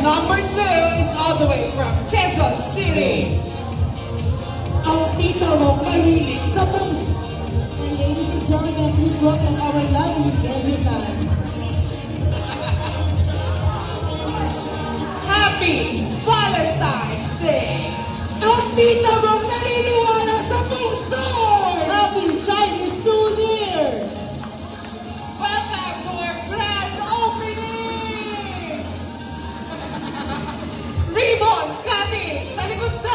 Number 2 is all the way from Quezon City. Ang tita mo mahilig sa books. And ladies and gentlemen, please welcome our lovely Debutan. Happy Valentine's Day! Ang tita mo naniniwala sa bookstore. Happy Chinese New Year. Welcome to our grand opening! Ribbon cutting sa likod sa